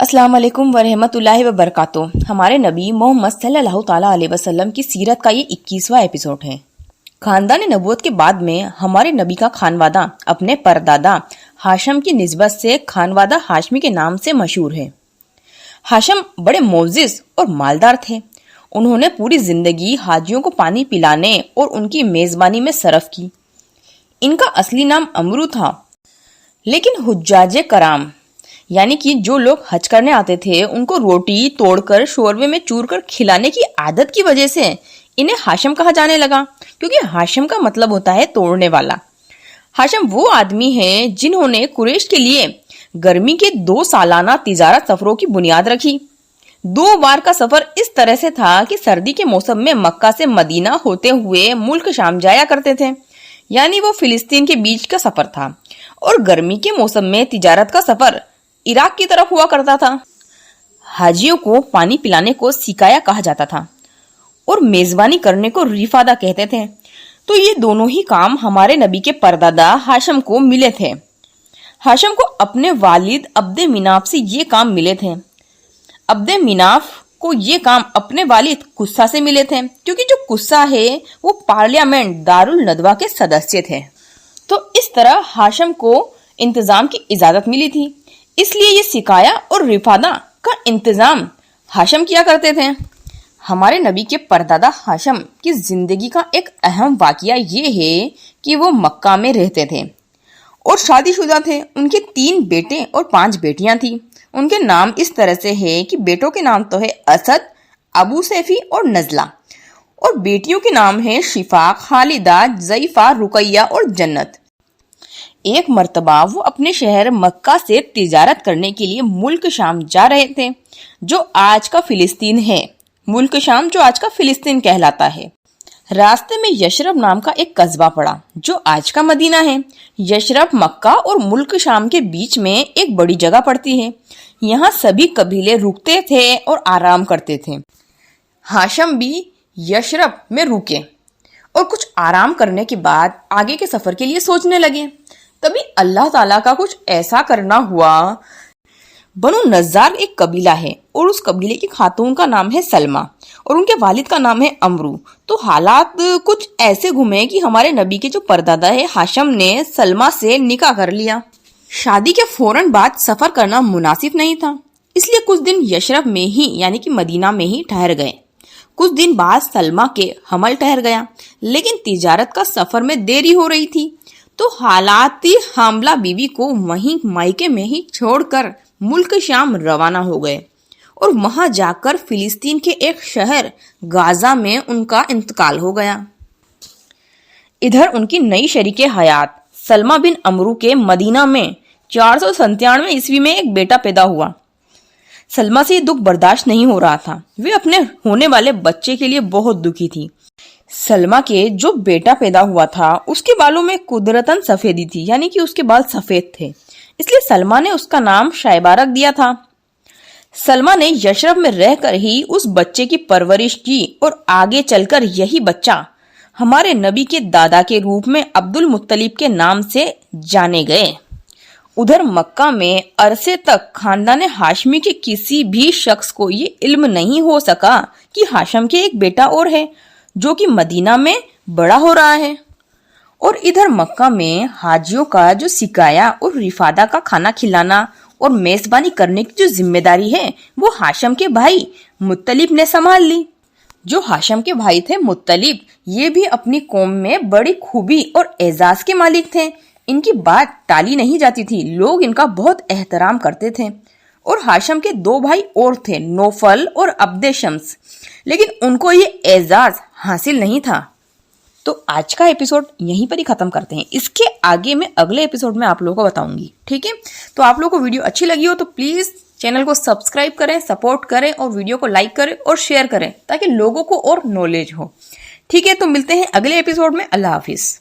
السلام علیکم ورحمۃ اللہ وبرکاتہ۔ ہمارے نبی محمد صلی اللہ تعالیٰ علیہ وسلم کی سیرت کا یہ 21واں ایپیسوڈ ہے۔ خاندان نبوت کے بعد میں ہمارے نبی کا خانوادہ اپنے پردادا ہاشم کی نسبت سے خانوادہ ہاشمی کے نام سے مشہور ہے۔ ہاشم بڑے معزز اور مالدار تھے۔ انہوں نے پوری زندگی حاجیوں کو پانی پلانے اور ان کی میزبانی میں صرف کی۔ ان کا اصلی نام امرو تھا، لیکن حجاج کرام یعنی کہ جو لوگ حج کرنے آتے تھے ان کو روٹی توڑ کر شوربے میں چور کر کھلانے کی عادت کی وجہ سے انہیں ہاشم کہا جانے لگا، کیونکہ ہاشم کا مطلب ہوتا ہے توڑنے والا۔ ہاشم وہ آدمی ہیں جنہوں نے قریش کے لیے گرمی کے 2 سالانہ تجارت سفروں کی بنیاد رکھی۔ 2 بار کا سفر اس طرح سے تھا کہ سردی کے موسم میں مکہ سے مدینہ ہوتے ہوئے ملک شام جایا کرتے تھے، یعنی وہ فلسطین کے بیچ کا سفر تھا، اور گرمی کے موسم میں تجارت کا سفر عراق کی طرف ہوا کرتا تھا۔ حاجیوں کو پانی پلانے کو سکایا کہا جاتا تھا اور میزبانی کرنے کو رفادہ کہتے تھے۔ تو یہ دونوں ہی کام ہمارے نبی کے پردادا ہاشم کو ملے تھے۔ ہاشم کو اپنے والد عبد مناف سے یہ کام ملے تھے۔ عبد مناف کو یہ کام اپنے والد قصہ سے ملے تھے، کیونکہ جو قصہ ہے وہ پارلیمنٹ دارالندوہ کے سدسیہ تھے۔ تو اس طرح ہاشم کو انتظام کی اجازت ملی تھی، اس لیے یہ سکایا اور رفادہ کا انتظام ہاشم کیا کرتے تھے۔ ہمارے نبی کے پردادا ہاشم کی زندگی کا ایک اہم واقعہ یہ ہے کہ وہ مکہ میں رہتے تھے اور شادی شدہ تھے۔ ان کے 3 بیٹے اور 5 بیٹیاں تھیں۔ ان کے نام اس طرح سے ہے کہ بیٹوں کے نام تو ہے اسد، ابو سیفی اور نزلہ، اور بیٹیوں کے نام ہے شفا، خالدہ، ضعیفہ، رقیہ اور جنت۔ ایک مرتبہ وہ اپنے شہر مکہ سے تجارت کرنے کے لیے ملک شام جا رہے تھے، جو آج کا فلسطین ہے۔ ملک شام جو آج کا فلسطین کہلاتا ہے۔ راستے میں یشرب نام کا ایک قصبہ پڑا جو آج کا مدینہ ہے۔ یشرب مکہ اور ملک شام کے بیچ میں ایک بڑی جگہ پڑتی ہے۔ یہاں سبھی قبیلے رکتے تھے اور آرام کرتے تھے۔ ہاشم بھی یشرب میں رکے اور کچھ آرام کرنے کے بعد آگے کے سفر کے لیے سوچنے لگے۔ تبھی اللہ تعالیٰ کا کچھ ایسا کرنا ہوا۔ بنو نجار ایک قبیلہ ہے اور اس قبیلے کی خاتون کا نام ہے سلمہ اور ان کے والد کا نام ہے امرو۔ تو حالات کچھ ایسے گھومے کہ ہمارے نبی کے جو پردادا ہے ہاشم نے سلمہ سے نکاح کر لیا۔ شادی کے فوراً بعد سفر کرنا مناسب نہیں تھا، اس لیے کچھ دن یشرب میں ہی یعنی کہ مدینہ میں ہی ٹھہر گئے۔ کچھ دن بعد سلمہ کے حمل ٹھہر گیا، لیکن تجارت کا سفر میں دیری ہو رہی تھی، تو حالات حاملہ بیوی کو وہیں مائکے میں ہی چھوڑ کر ملک شام روانہ ہو گئے اور وہاں جا کر فلسطین کے ایک شہر غازہ میں ان کا انتقال ہو گیا۔ ادھر ان کی نئی شریک حیات سلمہ بن امرو کے مدینہ میں 497 عیسوی میں ایک بیٹا پیدا ہوا۔ سلمہ سے یہ دکھ برداشت نہیں ہو رہا تھا، وہ اپنے ہونے والے بچے کے لیے بہت دکھی تھی۔ سلمہ کے جو بیٹا پیدا ہوا تھا اس کے بالوں میں قدرتاً سفیدی تھی، یعنی کہ اس کے بال سفید تھے، اس لیے سلمہ نے اس کا نام شائبہ رکھ دیا تھا۔ سلمہ نے یشرب میں رہ کر ہی اس بچے کی پرورش کی اور آگے چل کر یہی بچہ ہمارے نبی کے دادا کے روپ میں عبد المطلب کے نام سے جانے گئے۔ ادھر مکہ میں عرصے تک خاندان ہاشمی کے کسی بھی شخص کو یہ علم نہیں ہو سکا کہ ہاشم کے ایک بیٹا اور ہے جو کہ مدینہ میں بڑا ہو رہا ہے، اور ادھر مکہ میں حاجیوں کا جو سکایا اور رفادہ کا کھانا کھلانا اور میزبانی کرنے کی جو ذمہ داری ہے وہ ہاشم کے بھائی مطلب نے سنبھال لی۔ جو ہاشم کے بھائی تھے مطلب، یہ بھی اپنی قوم میں بڑی خوبی اور اعزاز کے مالک تھے۔ ان کی بات ٹالی نہیں جاتی تھی، لوگ ان کا بہت احترام کرتے تھے۔ اور ہاشم کے 2 بھائی اور تھے، نوفل اور عبد شمس، لیکن ان کو یہ اعزاز حاصل نہیں تھا۔ تو آج کا ایپیسوڈ یہیں پر ہی ختم کرتے ہیں، اس کے آگے میں اگلے ایپیسوڈ میں آپ لوگوں کو بتاؤں گی، ٹھیک ہے؟ تو آپ لوگوں کو ویڈیو اچھی لگی ہو تو پلیز چینل کو سبسکرائب کریں، سپورٹ کریں اور ویڈیو کو لائک کریں اور شیئر کریں تاکہ لوگوں کو اور نالج ہو، ٹھیک ہے؟ تو ملتے ہیں اگلے ایپیسوڈ میں۔ اللہ حافظ۔